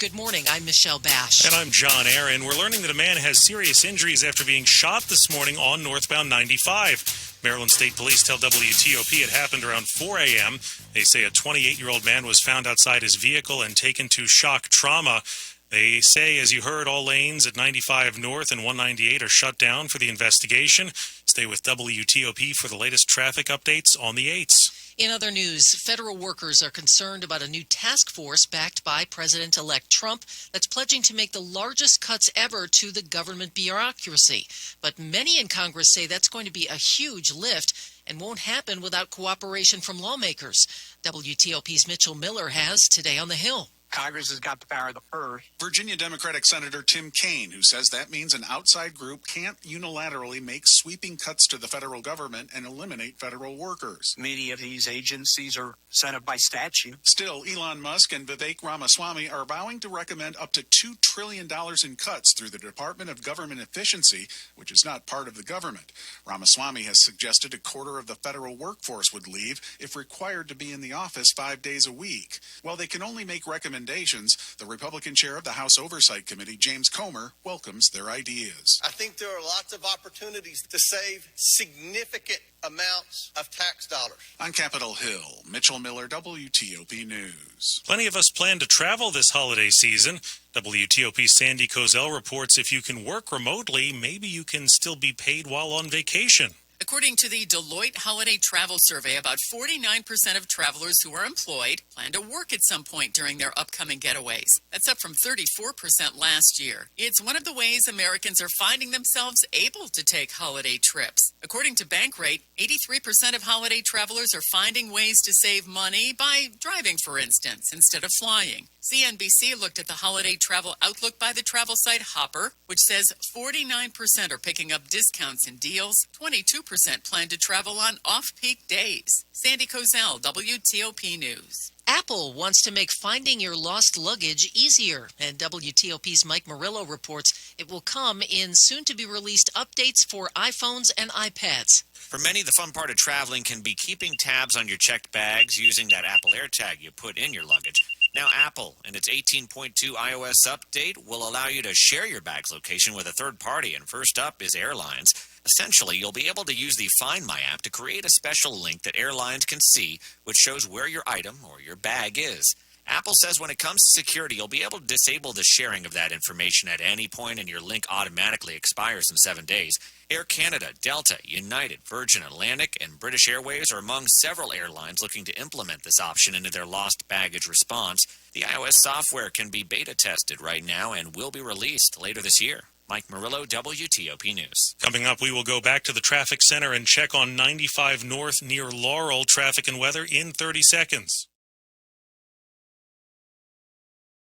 Good morning, I'm Michelle Basch. And I'm John Aaron. We're learning that a man has serious injuries after being shot this morning on northbound 95. Maryland State Police tell WTOP it happened around 4 a.m. They say a 28-year-old man was found outside his vehicle and taken to shock trauma. They say, as you heard, all lanes at 95 North and 198 are shut down for the investigation. Stay with WTOP for the latest traffic updates on the 8s. In other news, federal workers are concerned about a new task force backed by President-elect Trump that's pledging to make the largest cuts ever to the government bureaucracy. But many in Congress say that's going to be a huge lift and won't happen without cooperation from lawmakers. WTOP's Mitchell Miller has Today on the Hill. Congress has got the power of the purse. Virginia Democratic Senator Tim Kaine, who says that means an outside group can't unilaterally make sweeping cuts to the federal government and eliminate federal workers. Many of these agencies are set up by statute. Still, Elon Musk and Vivek Ramaswamy are vowing to recommend up to $2 trillion in cuts through the Department of Government Efficiency, which is not part of the government. Ramaswamy has suggested a quarter of the federal workforce would leave if required to be in the office 5 days a week. While they can only make recommendations, the Republican chair of the House Oversight Committee, James Comer, welcomes their ideas. I think there are lots of opportunities to save significant amounts of tax dollars. On Capitol Hill, Mitchell Miller, WTOP News. Plenty of us plan to travel this holiday season. WTOP's Sandy Kozel reports if you can work remotely, maybe you can still be paid while on vacation. According to the Deloitte Holiday Travel Survey, about 49% of travelers who are employed plan to work at some point during their upcoming getaways. That's up from 34% last year. It's one of the ways Americans are finding themselves able to take holiday trips. According to Bankrate, 83% of holiday travelers are finding ways to save money by driving, for instance, instead of flying. CNBC looked at the holiday travel outlook by the travel site Hopper, which says 49% are picking up discounts and deals. 22% plan to travel on off-peak days. Sandy Kozel, WTOP News. Apple wants to make finding your lost luggage easier, and WTOP's Mike Murillo reports it will come in soon-to-be-released updates for iPhones and iPads. For many, the fun part of traveling can be keeping tabs on your checked bags using that Apple AirTag you put in your luggage. Now, Apple, in its 18.2 iOS update, will allow you to share your bag's location with a third party, and first up is airlines. Essentially, you'll be able to use the Find My app to create a special link that airlines can see, which shows where your item or your bag is. Apple says when it comes to security, you'll be able to disable the sharing of that information at any point, and your link automatically expires in 7 days. Air Canada, Delta, United, Virgin Atlantic, and British Airways are among several airlines looking to implement this option into their lost baggage response. The iOS software can be beta tested right now and will be released later this year. Mike Murillo, WTOP News. Coming up, we will go back to the traffic center and check on 95 North near Laurel traffic and weather in 30 seconds.